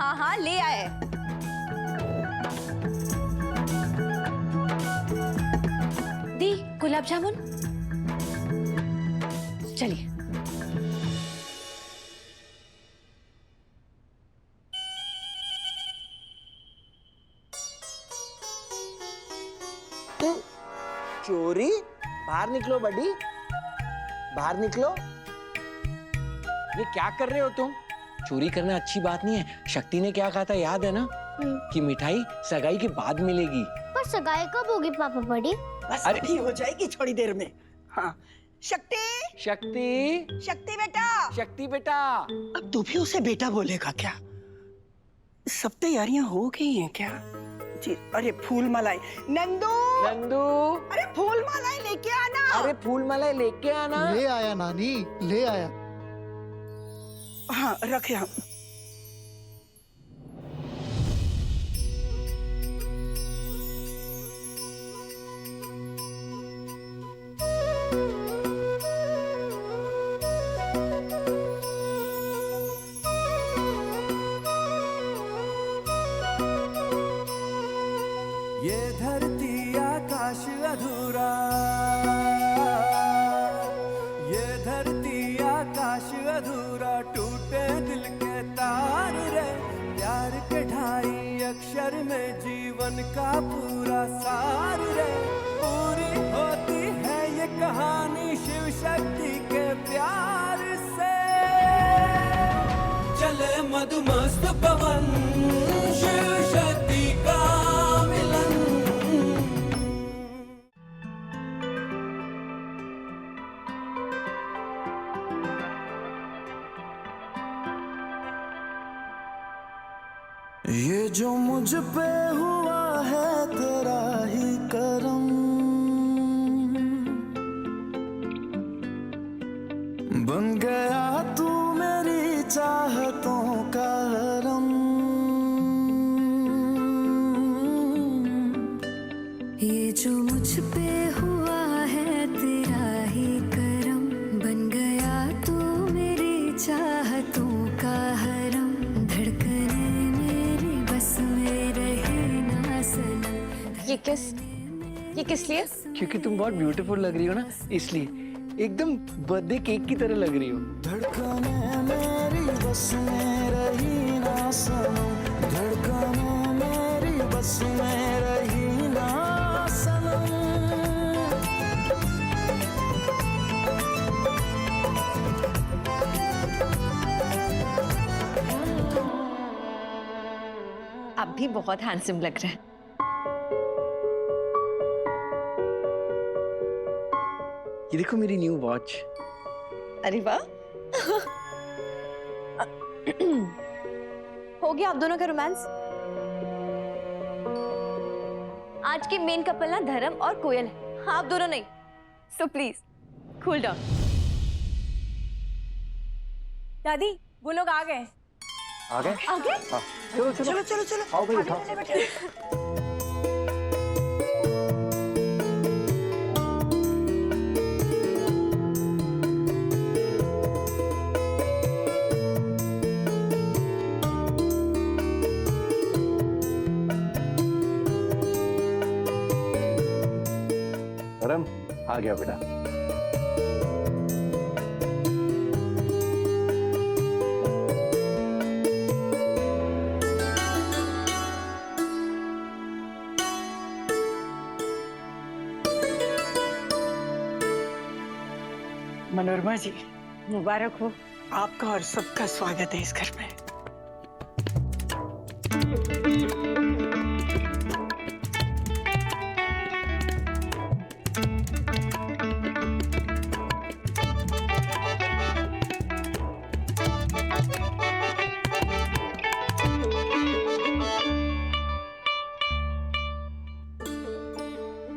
हाँ हाँ ले आए। दी गुलाब जामुन। चलिए। चोरी? बाहर निकलो बडी, बाहर निकलो। ये क्या कर रहे हो तुम? चोरी करना अच्छी बात नहीं है। शक्ति ने क्या कहा था याद है ना? कि मिठाई सगाई के बाद मिलेगी। पर सगाई कब होगी पापा बड़ी? बस अरे हो जाएगी थोड़ी देर में। हाँ शक्ति, शक्ति, शक्ति बेटा। शक्ति बेटा। अब तू भी उसे बेटा बोलेगा क्या? सब तैयारियां हो गई हैं क्या? जी अरे फूल मालाएं। नंदू, नंदू, अरे फूल मालाएं लेके आना। अरे फूल मालाएं लेके आना। ले आया नानी, ले आया। हाँ रख यहाँ। ये धरती आकाश अधूरा, ये धरती आकाश अधूरा, टूटे दिल के तार रे, प्यार के ढाई अक्षर में जीवन का पूरा सार रे, पूरी होती है ये कहानी शिव शक्ति के प्यार से। चले मधुमस्त पवन शिव शक्ति का मिलन। ये जो मुझ पे हुआ है तेरा ही करम, बन गया तू मेरी चाहतों का हरम। ये जो मुझ पे हुआ है तेरा ही करम, बन गया तू मेरी चाहतों का हरम, धड़कने मेरी बस में रहे ना सनम। ये किस लिए? क्योंकि तुम बहुत ब्यूटीफुल लग रही हो ना, इसलिए। एकदम बर्थडे केक की तरह लग रही हो। धड़कने मेरी बस में रही ना सनम, धड़कने मेरी बस में रही ना सनम। अब भी बहुत हैंडसम लग रहा है। ये देखो मेरी न्यू वॉच। अरे वाह। हो गया आप दोनों का रोमांस? आज के मेन कपल ना धर्म और कोयल है, हाँ आप दोनों नहीं। So please cool down. दादी वो लोग आ गए। आ गए? आ गए? हाँ। चलो चलो चलो चलो चलो। आओ भाई उठाओ। धर्म आ गया बेटा। मनोरमा जी मुबारक हो, आपका और सबका स्वागत है इस घर में।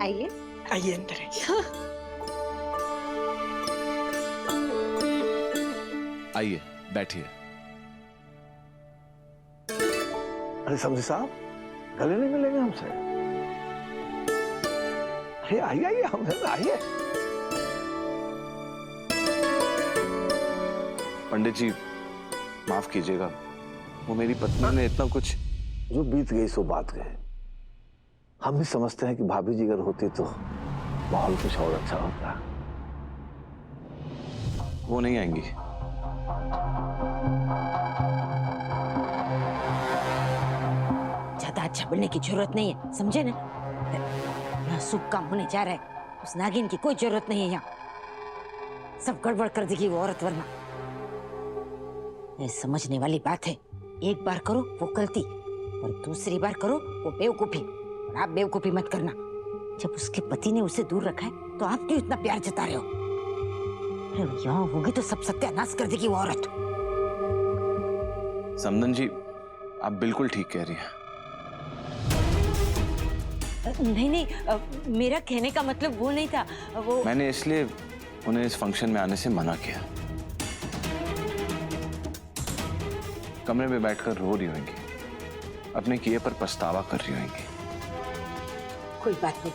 आइए आइए अंदर आइए। आइए बैठिए। अरे समझे साहब, गले नहीं मिलेंगे हमसे? अरे आइए आइए, हमसे आइए। पंडित जी माफ कीजिएगा, वो मेरी पत्नी ने इतना कुछ। जो बीत गई सो बात गए। हम भी समझते हैं कि भाभी जी अगर होती तो माहौल कुछ और अच्छा होता। वो नहीं आएंगी। ज्यादा अच्छा बनने की जरूरत नहीं है, समझे ना? यहाँ शुभ काम होने जा रहा है, उस नागिन की कोई जरूरत नहीं है। यहाँ सब गड़बड़ कर देगी वो औरत, वरना ये समझने वाली बात है। एक बार करो वो गलती, और दूसरी बार करो वो बेवकूफी। और आप बेवकूफी मत करना। जब उसके पति ने उसे दूर रखा है तो आप क्यों इतना प्यार जता रहे हो? अरे यहाँ होगी तो सब सत्यानाश कर देगी वो औरत। समदन जी, आप बिल्कुल ठीक कह रही हैं। नहीं नहीं, मेरा कहने का मतलब वो नहीं था। वो मैंने इसलिए उन्हें इस फंक्शन में आने से मना किया। कमरे में बैठकर रो रही होंगी, अपने किए पर पछतावा कर रही होंगी। कोई बात नहीं,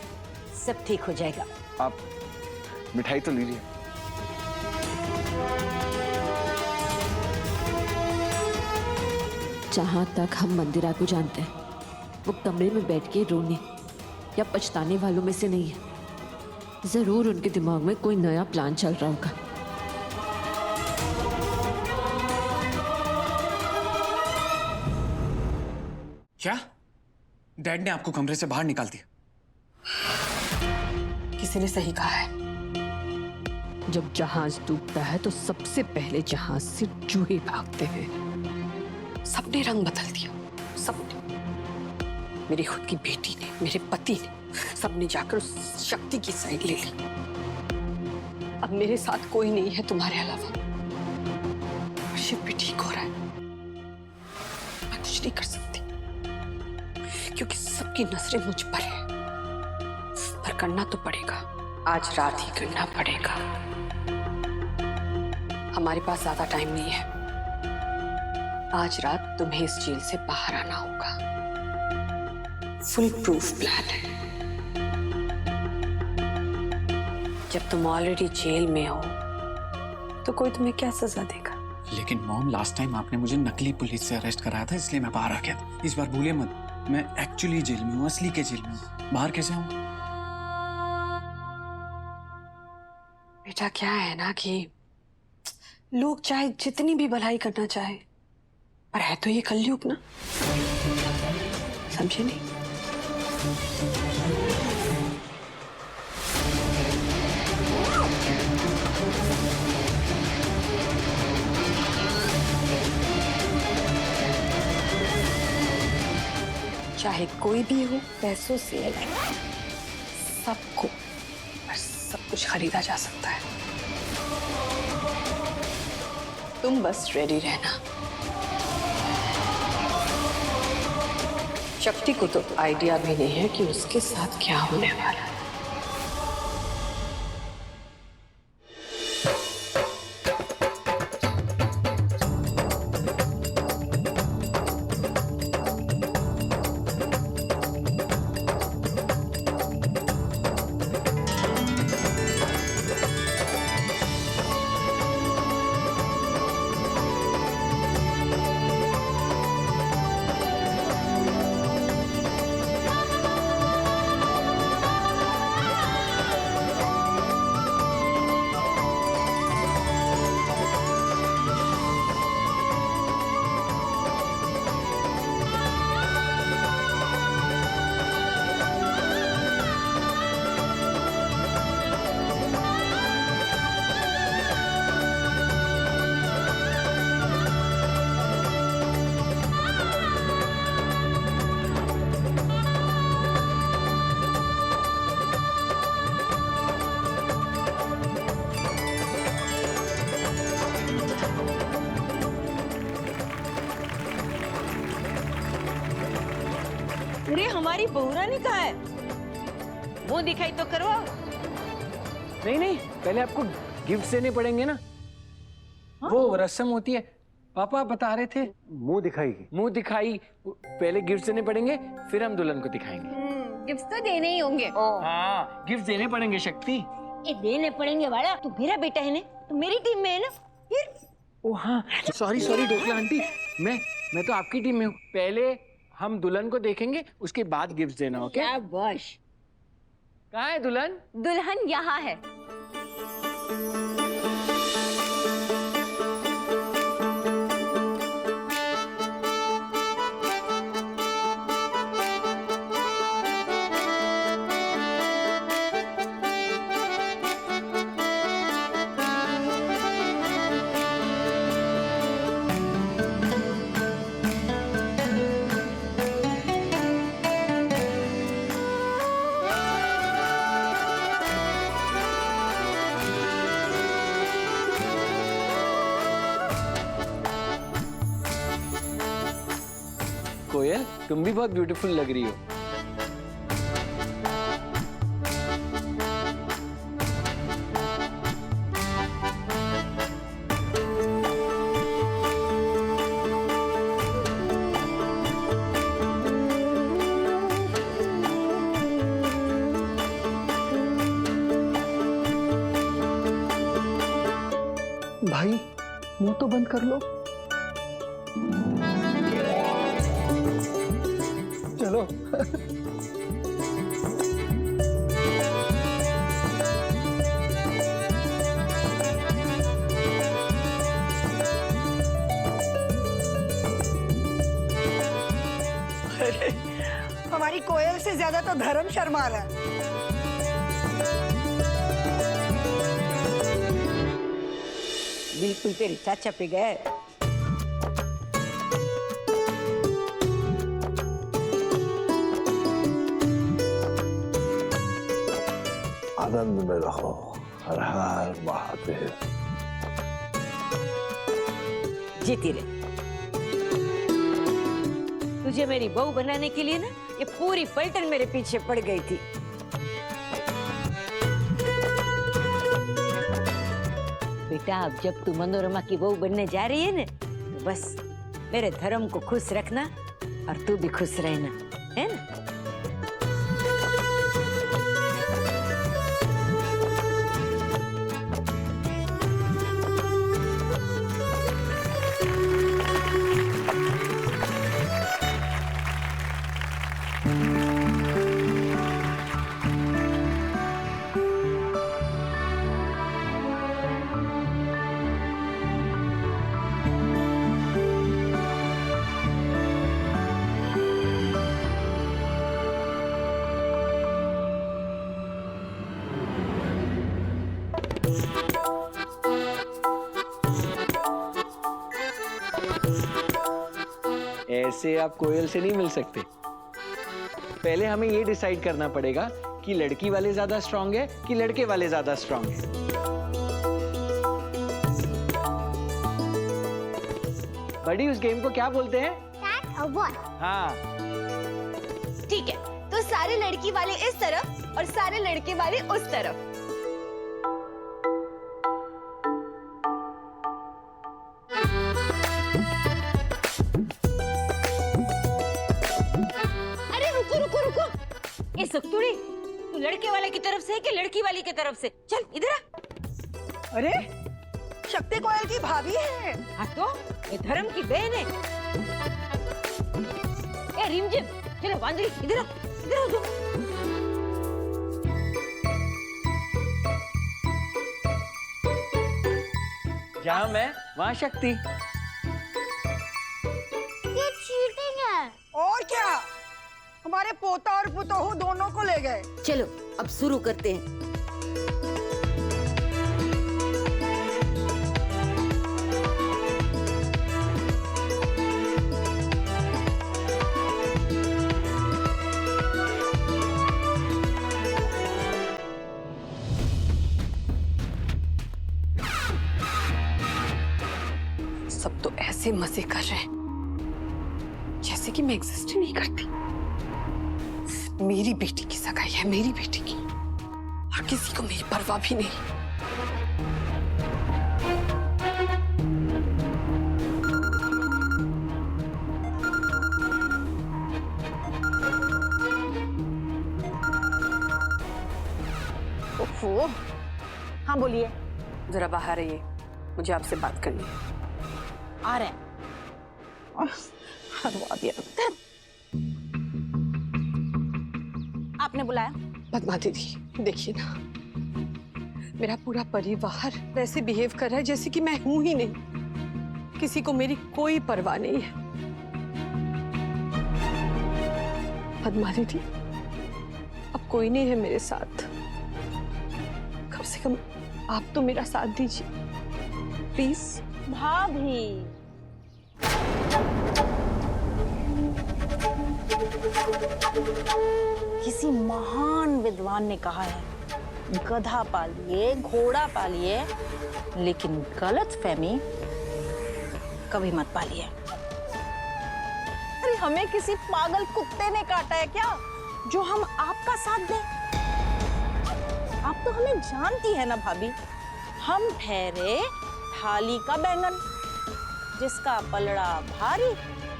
सब ठीक हो जाएगा। आप मिठाई तो लीजिए। जहां तक हम मंदिरा को जानते हैं, वो कमरे में बैठ के रोने या पछताने वालों में से नहीं है। जरूर उनके दिमाग में कोई नया प्लान चल रहा होगा। क्या डैड ने आपको कमरे से बाहर निकाल दिया? किसी ने सही कहा है। जब जहाज डूबता है तो सबसे पहले जहाज से चूहे भागते हैं। सबने रंग बदल दिया, सबने। मेरी खुद की बेटी ने, मेरे पति ने, सबने जाकर उस शक्ति की साइड ले ली। अब मेरे साथ कोई नहीं है तुम्हारे अलावा। और शिव भी ठीक हो रहा है। मैं कुछ नहीं कर सकती क्योंकि सबकी नजरें मुझ पर है। पर करना तो पड़ेगा, आज रात ही करना पड़ेगा। हमारे पास ज्यादा टाइम नहीं है। आज रात तुम्हें इस जेल से बाहर आना होगा। फुल प्रूफ प्लान है। जब तुम ऑलरेडी जेल में हो तो कोई तुम्हें क्या सजा देगा? लेकिन मॉम, लास्ट टाइम आपने मुझे नकली पुलिस से अरेस्ट कराया था, इसलिए मैं बाहर आ गया था। इस बार भूलिए मत, मैं एक्चुअली जेल में हूँ, असली के जेल में हूँ। बाहर कैसे आऊँ? बेटा क्या है ना कि लोग चाहे जितनी भी भलाई करना चाहे, पर है तो ये कलयुग ना, समझे नहीं? चाहे कोई भी हो, पैसों से सबको और सब कुछ खरीदा जा सकता है। तुम बस रेडी रहना। शक्ति को तो आइडिया भी नहीं है कि उसके साथ क्या होने वाला है। अरे हमारी बहुरानी कहाँ है? वो दिखाई तो करवाओ। नहीं नहीं, पहले आपको गिफ्ट देने पड़ेंगे ना। वो रस्म होती है। पापा बता रहे थे। मुंह दिखाएगी। मुंह दिखाई, पहले गिफ्ट देने पड़ेंगे, फिर हम दुल्हन को दिखाएंगे। गिफ्ट तो देने ही होंगे। हाँ, गिफ्ट देने पड़ेंगे शक्ति। ये देने पड़ेंगे वाला, तू मेरा बेटा है ना, तू मेरी टीम में है ना। ओ हाँ, सॉरी ढोकला आंटी, मैं मैं तो आपकी टीम में हूँ। पहले हम दुल्हन को देखेंगे, उसके बाद गिफ्ट देना। ओके? शाबाश। कहाँ है दुल्हन? दुल्हन यहाँ है। कोयल, तुम भी बहुत ब्यूटीफुल लग रही हो। भाई मुंह तो बंद कर लो। चलो। अरे हमारी कोयल से ज्यादा तो धर्म शर्मा है। बिल्कुल तेरी चाचा पे गए। आनंद में रहो। हर हर महादेव। जीती रहे। तुझे मेरी बहू बनाने के लिए ना ये पूरी पलटन मेरे पीछे पड़ गई थी। बेटा अब जब तू मनोरमा की बहू बनने जा रही है ना, तो बस मेरे धर्म को खुश रखना और तू भी खुश रहना, है ना? ऐसे आप कोयल से नहीं मिल सकते। पहले हमें ये डिसाइड करना पड़ेगा कि लड़की वाले ज्यादा स्ट्रांग है कि लड़के वाले ज्यादा स्ट्रांग है। बड़ी, उस गेम को क्या बोलते हैं? हाँ ठीक है, तो सारे लड़की वाले इस तरफ और सारे लड़के वाले उस तरफ। ए सुक्तुड़ी, तू लड़के वाले की तरफ से है कि लड़की वाली की तरफ से? चल इधर आ। अरे शक्ति कोयल की भाभी है। हाँ तो ये धर्म की बहन है। ए रिमझिम, चलो वांदरी इधर आ, इधर आ जाओ। जहाँ मैं वहाँ शक्ति। ये चीटिंग है। और क्या, हमारे पोता और पुतोहू दोनों को ले गए। चलो अब शुरू करते हैं। सब तो ऐसे मजे कर रहे हैं जैसे कि मैं एग्जिस्ट ही नहीं करती। मेरी बेटी की सगाई है, मेरी बेटी की, और किसी को मेरी परवाह भी नहीं। ओफो, हाँ बोलिए। जरा बाहर आइए, मुझे आपसे बात करनी है। आ रहे हैं। हरवा दिया। आपने बुलाया? पद्मा दीदी देखिए ना, मेरा पूरा परिवार वैसे बिहेव कर रहा है जैसे कि मैं हूं ही नहीं। किसी को मेरी कोई परवाह नहीं है। पद्मा दीदी अब कोई नहीं है मेरे साथ, कम से कम आप तो मेरा साथ दीजिए प्लीज। भाभी किसी महान विद्वान ने कहा है, गधा पालिए घोड़ा पालिए लेकिन गलतफहमी कभी मत पालिए। अरे हमें किसी पागल कुत्ते ने काटा है क्या जो हम आपका साथ दें? आप तो हमें जानती है ना भाभी, हम ठहरे थाली का बैंगन, जिसका पलड़ा भारी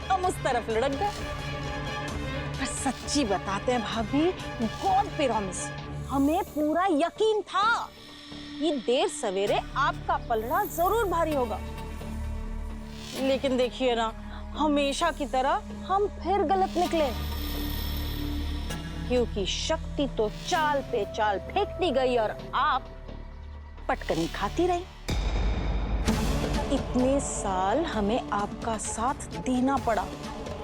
हम उस तरफ लुढ़क गए। पर सच्ची बताते हैं भाभी, गॉड प्रॉमिस, हमें पूरा यकीन था कि देर सवेरे आपका पलड़ा जरूर भारी होगा। लेकिन देखिए ना, हमेशा की तरह हम फिर गलत निकले, क्योंकि शक्ति तो चाल पे चाल फेंकती गई और आप पटकनी खाती रही। इतने साल हमें आपका साथ देना पड़ा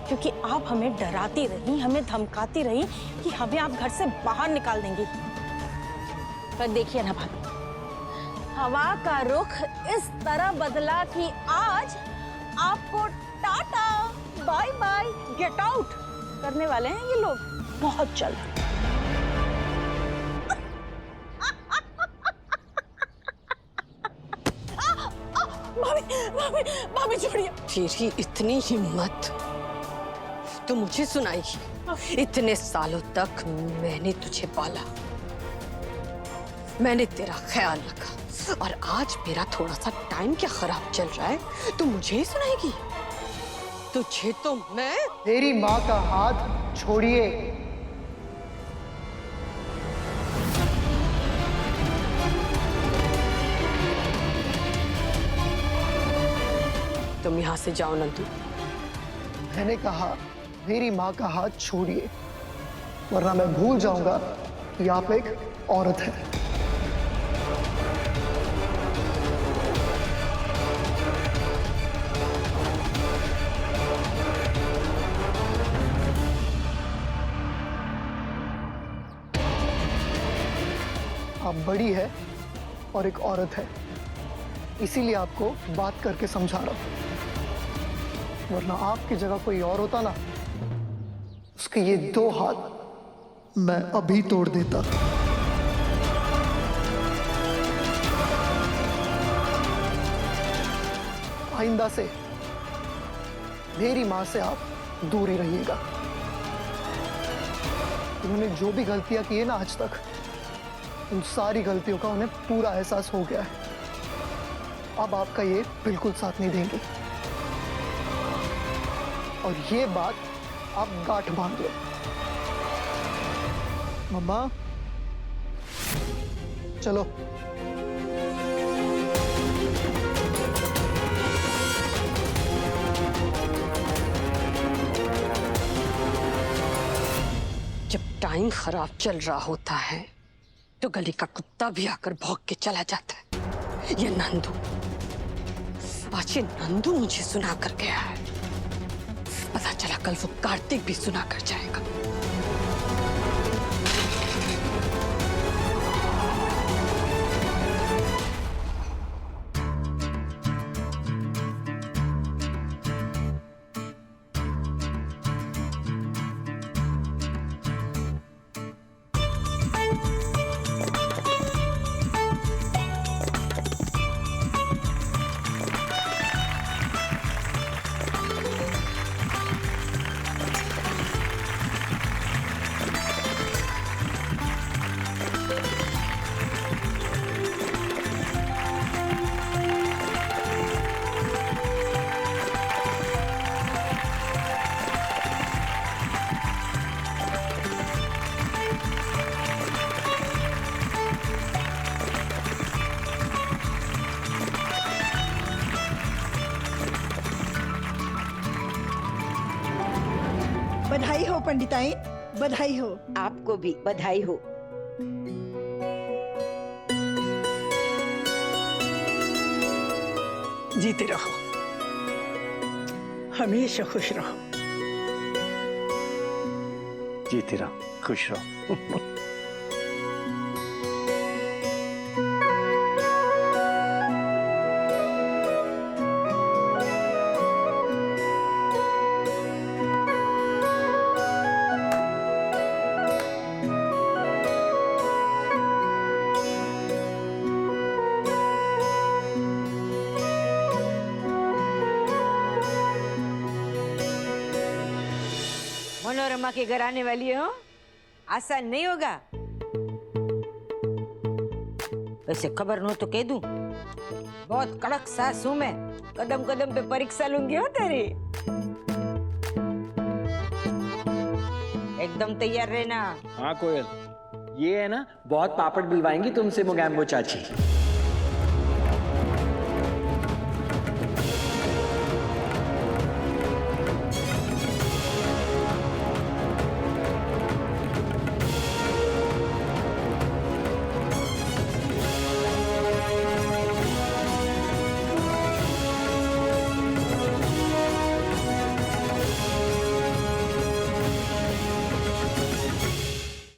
क्योंकि आप हमें डराती रही, हमें धमकाती रही कि हमें आप घर से बाहर निकाल देंगी। पर देखिए ना भाभी, हवा का रुख इस तरह बदला कि आज आपको tata bye bye get out करने वाले हैं ये लोग बहुत जल्द। भाभी छोड़िए। तेरी इतनी हिम्मत तो मुझे सुनाई। इतने सालों तक मैंने तुझे पाला, मैंने तेरा ख्याल रखा, और आज मेरा थोड़ा सा टाइम क्या खराब चल रहा है तो मुझे ही सुनाएगी? तुझे तो मैं। तेरी माँ का हाथ छोड़िए। तुम यहां से जाओ नंदू। मैंने कहा मेरी माँ का हाथ छोड़िए, वरना मैं भूल जाऊंगा कि आप एक औरत हैं। आप बड़ी है और एक औरत है, इसीलिए आपको बात करके समझा रहा हूं, वरना आपकी जगह कोई और होता ना, उसके ये 2 हाथ मैं अभी तोड़ देता। आइंदा से मेरी मां से आप दूर ही रहिएगा। उन्होंने जो भी गलतियां की है ना आज तक, उन सारी गलतियों का उन्हें पूरा एहसास हो गया है। अब आपका ये बिल्कुल साथ नहीं देंगे, और ये बात आप गांठ बांध लो। मम्मा चलो। जब टाइम खराब चल रहा होता है तो गली का कुत्ता भी आकर भौंक के चला जाता है। ये नंदू, आज ये नंदू मुझे सुना कर गया है, पता चला कल वो कार्तिक भी सुना कर जाएगा। बधाई हो पंडिताई, बधाई हो। आपको भी बधाई हो। जीते रहो, हमेशा खुश रहो। जीती रहो, खुश रहो। मनोरमा के घर आने वाली हो, आसान नहीं होगा। वैसे खबर न हो तो कह दूं, बहुत कड़क सास हूं मैं, कदम कदम पे परीक्षा लूंगी हो तेरी। एकदम तैयार रहना। हाँ कोयल, ये है ना बहुत पापड़ बिलवाएंगी तुमसे मुगैम्बो चाची।